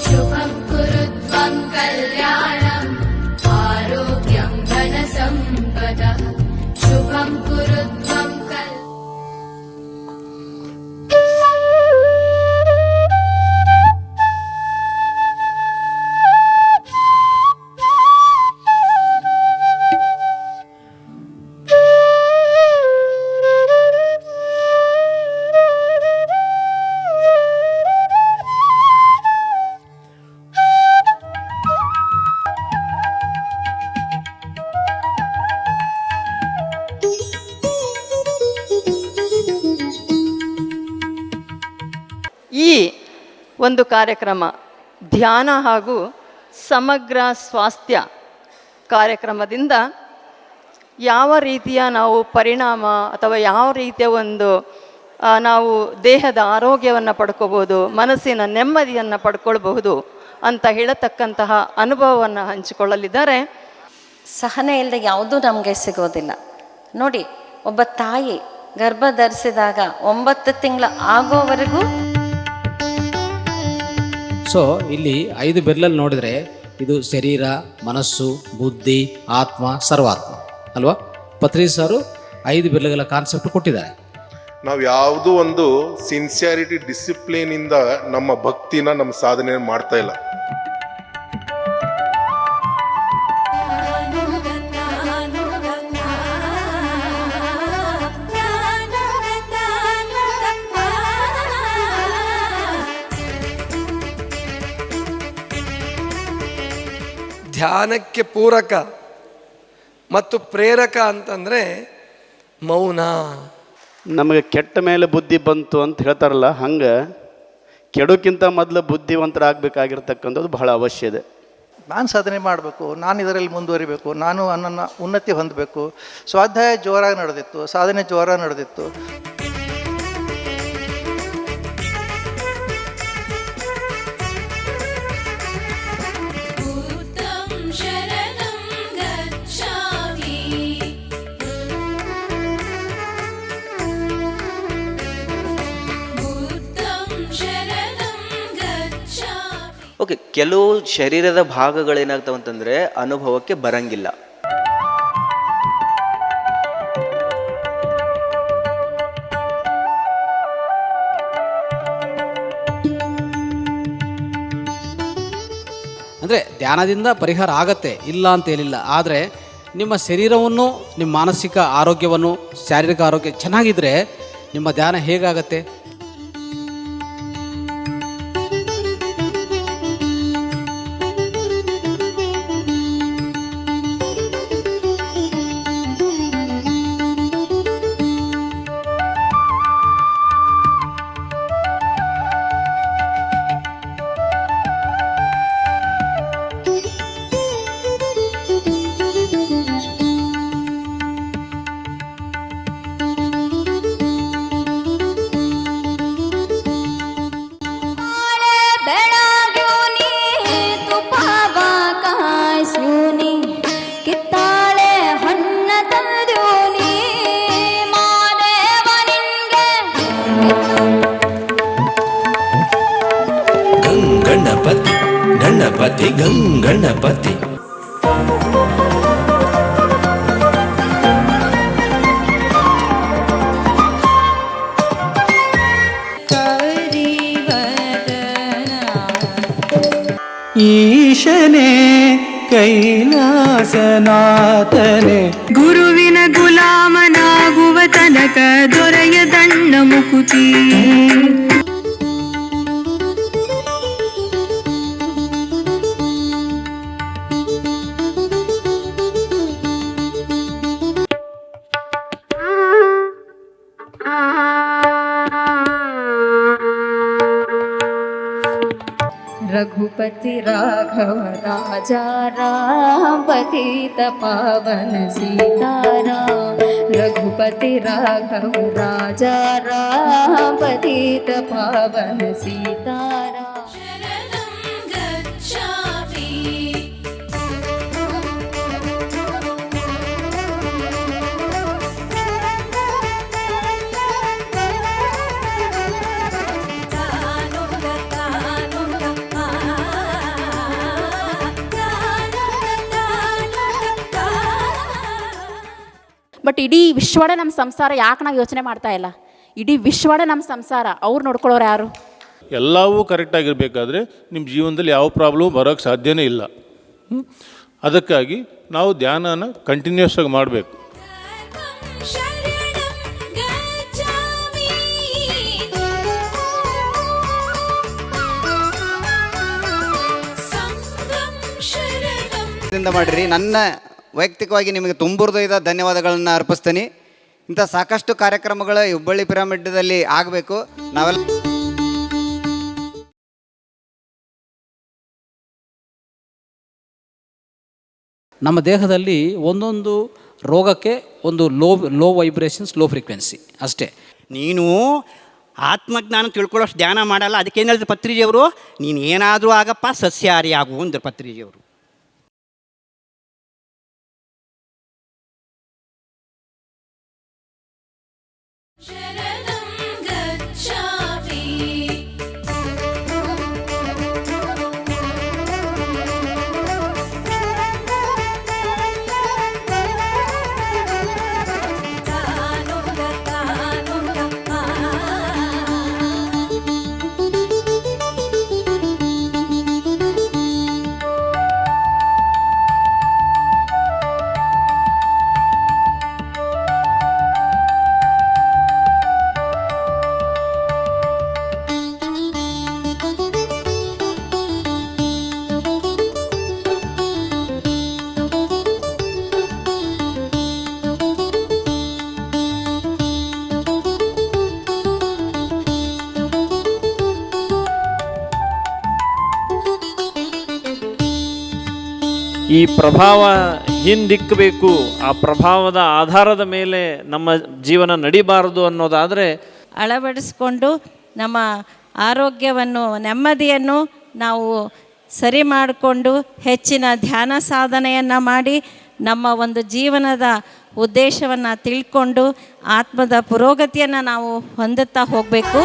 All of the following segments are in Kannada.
शुभं कुरुत्वं कल्याणम् आरोग्यं धनसम्पदः शुभं कुरुत्वं ಈ ಒಂದು ಕಾರ್ಯಕ್ರಮ ಧ್ಯಾನ ಹಾಗೂ ಸಮಗ್ರ ಸ್ವಾಸ್ಥ್ಯ ಕಾರ್ಯಕ್ರಮದಿಂದ ಯಾವ ರೀತಿಯ ನಾವು ಪರಿಣಾಮ ಅಥವಾ ಯಾವ ರೀತಿಯ ಒಂದು ನಾವು ದೇಹದ ಆರೋಗ್ಯವನ್ನು ಪಡ್ಕೋಬೋದು, ಮನಸ್ಸಿನ ನೆಮ್ಮದಿಯನ್ನು ಪಡ್ಕೊಳ್ಬಹುದು ಅಂತ ಹೇಳತಕ್ಕಂತಹ ಅನುಭವವನ್ನು ಹಂಚಿಕೊಳ್ಳಲಿದ್ದಾರೆ. ಸಹನೆ ಇಲ್ಲದೆ ಯಾವುದೂ ನಮಗೆ ಸಿಗೋದಿಲ್ಲ. ನೋಡಿ, ಒಬ್ಬ ತಾಯಿ ಗರ್ಭ ಧರಿಸಿದಾಗ 9 ತಿಂಗಳು ಆಗೋವರೆಗೂ. ಸೊ ಇಲ್ಲಿ 5 ಬೆರಳಲ್ಲಿ ನೋಡಿದರೆ ಇದು ಶರೀರ, ಮನಸ್ಸು, ಬುದ್ಧಿ, ಆತ್ಮ, ಸರ್ವಾತ್ಮ ಅಲ್ವಾ? ಪತ್ರಿ ಸರು 5 ಬೆರಳುಗಳ ಕಾನ್ಸೆಪ್ಟ್ ಕೊಟ್ಟಿದ್ದಾರೆ. ನಾವು ಯಾವುದೋ ಒಂದು ಸಿನ್ಸಿಯಾರಿಟಿ ಡಿಸಿಪ್ಲಿನಿಂದ ನಮ್ಮ ಭಕ್ತಿನ ನಮ್ಮ ಸಾಧನೆ ಮಾಡ್ತಾ ಇಲ್ಲ. ಧ್ಯಾನಕ್ಕೆ ಪೂರಕ ಮತ್ತು ಪ್ರೇರಕ ಅಂತಂದರೆ ಮೌನ. ನಮಗೆ ಕೆಟ್ಟ ಮೇಲೆ ಬುದ್ಧಿ ಬಂತು ಅಂತ ಹೇಳ್ತಾರಲ್ಲ, ಹಂಗೆ ಕೆಡೋಕ್ಕಿಂತ ಮೊದಲು ಬುದ್ಧಿವಂತರಾಗಬೇಕಾಗಿರ್ತಕ್ಕಂಥದ್ದು ಬಹಳ ಅವಶ್ಯ ಇದೆ. ನಾನು ಸಾಧನೆ ಮಾಡಬೇಕು, ನಾನು ಇದರಲ್ಲಿ ಮುಂದುವರಿಬೇಕು, ನಾನು ನನ್ನ ಉನ್ನತಿ ಹೊಂದಬೇಕು. ಸ್ವಾಧ್ಯಾಯ ಜೋರಾಗಿ ನಡೆದಿತ್ತು, ಸಾಧನೆ ಜೋರಾಗಿ ನಡೆದಿತ್ತು. ಓಕೆ, ಕೆಲವು ಶರೀರದ ಭಾಗಗಳೇನಾಗ್ತಾವೆ ಅಂತಂದರೆ ಅನುಭವಕ್ಕೆ ಬರಂಗಿಲ್ಲ. ಅಂದರೆ ಧ್ಯಾನದಿಂದ ಪರಿಹಾರ ಆಗತ್ತೆ, ಇಲ್ಲ ಅಂತ ಹೇಳಿಲ್ಲ. ಆದರೆ ನಿಮ್ಮ ಶರೀರವನ್ನು, ನಿಮ್ಮ ಮಾನಸಿಕ ಆರೋಗ್ಯವನ್ನು, ಶಾರೀರಿಕ ಆರೋಗ್ಯ ಚೆನ್ನಾಗಿದ್ದರೆ ನಿಮ್ಮ ಧ್ಯಾನ ಹೇಗಾಗತ್ತೆ? ಗಣಪತಿ ಗಣಪತಿ ಗಣಪತಿ ಈಶನೇ ಕೈಲಾಸನಾಥನೆ ಗುರುವಿನ ಗುಲಾಮನಾಗುವ ತನಕ ದೊರೆಯದಣ್ಣ ಮುಕುತಿ. रघुपति राघव राजा राम पतित पावन सीताराम रघुपति राघव राजा राम पतित पावन सीताराम शरणं गच्छामि ಬಟ್ ಇಡೀ ವಿಶ್ವನೇ ನಮ್ಮ ಸಂಸಾರ ಯಾಕೆ ನಾವು ಯೋಚನೆ ಮಾಡ್ತಾ ಇಲ್ಲ? ಇಡೀ ವಿಶ್ವನೇ ನಮ್ಮ ಸಂಸಾರ, ಅವ್ರು ನೋಡ್ಕೊಳ್ಳೋರು ಯಾರು? ಎಲ್ಲವೂ ಕರೆಕ್ಟಾಗಿರಬೇಕಾದ್ರೆ ನಿಮ್ಮ ಜೀವನದಲ್ಲಿ ಯಾವ ಪ್ರಾಬ್ಲಮ್ ಬರೋಕ್ಕೆ ಸಾಧ್ಯನೇ ಇಲ್ಲ. ಅದಕ್ಕಾಗಿ ನಾವು ಧ್ಯಾನನ ಕಂಟಿನ್ಯೂಸ್ ಆಗಿ ಮಾಡಬೇಕು. ಮಾಡಿರಿ. ನನ್ನ ವೈಯಕ್ತಿಕವಾಗಿ ನಿಮಗೆ ತುಂಬ ಹೃದಯದ ಧನ್ಯವಾದಗಳನ್ನು ಅರ್ಪಿಸ್ತೀನಿ. ಇಂಥ ಸಾಕಷ್ಟು ಕಾರ್ಯಕ್ರಮಗಳು ಹುಬ್ಬಳ್ಳಿ ಪಿರಮಿಡ್ದಲ್ಲಿ ಆಗಬೇಕು. ನಾವೆಲ್ಲ ನಮ್ಮ ದೇಹದಲ್ಲಿ ಒಂದೊಂದು ರೋಗಕ್ಕೆ ಒಂದು ಲೋ ವೈಬ್ರೇಷನ್ಸ್, ಲೋ ಫ್ರೀಕ್ವೆನ್ಸಿ ಅಷ್ಟೇ. ನೀನು ಆತ್ಮಜ್ಞಾನ ತಿಳ್ಕೊಳ್ಳೋಷ್ಟು ಧ್ಯಾನ ಮಾಡಲ್ಲ. ಅದಕ್ಕೇನು ಹೇಳಿದ್ರು ಪತ್ರಿಜಿಯವರು, ನೀನು ಏನಾದರೂ ಆಗಪ್ಪ ಸಸ್ಯಾಹಾರಿ ಆಗು ಅಂದರು ಪತ್ರಿಜಿಯವರು. शरणं गच्छामि ಈ ಪ್ರಭಾವ ಹಿಂದಿಕ್ಕಬೇಕು, ಆ ಪ್ರಭಾವದ ಆಧಾರದ ಮೇಲೆ ನಮ್ಮ ಜೀವನ ನಡಿಬಾರದು ಅನ್ನೋದಾದರೆ ಅಳವಡಿಸ್ಕೊಂಡು ನಮ್ಮ ಆರೋಗ್ಯವನ್ನು, ನೆಮ್ಮದಿಯನ್ನು ನಾವು ಸರಿ ಮಾಡಿಕೊಂಡು ಹೆಚ್ಚಿನ ಧ್ಯಾನ ಸಾಧನೆಯನ್ನು ಮಾಡಿ ನಮ್ಮ ಒಂದು ಜೀವನದ ಉದ್ದೇಶವನ್ನು ತಿಳ್ಕೊಂಡು ಆತ್ಮದ ಪುರೋಗತಿಯನ್ನು ನಾವು ಹೊಂದುತ್ತಾ ಹೋಗಬೇಕು.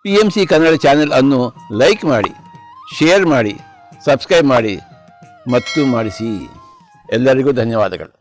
PMC ಕನ್ನಡ ಚಾನೆಲ್ ಅನ್ನು ಲೈಕ್ ಮಾಡಿ, ಶೇರ್ ಮಾಡಿ, ಸಬ್ಸ್ಕ್ರೈಬ್ ಮಾಡಿ ಮತ್ತು ಮಾಡಿಸಿ. ಎಲ್ಲರಿಗೂ ಧನ್ಯವಾದಗಳು.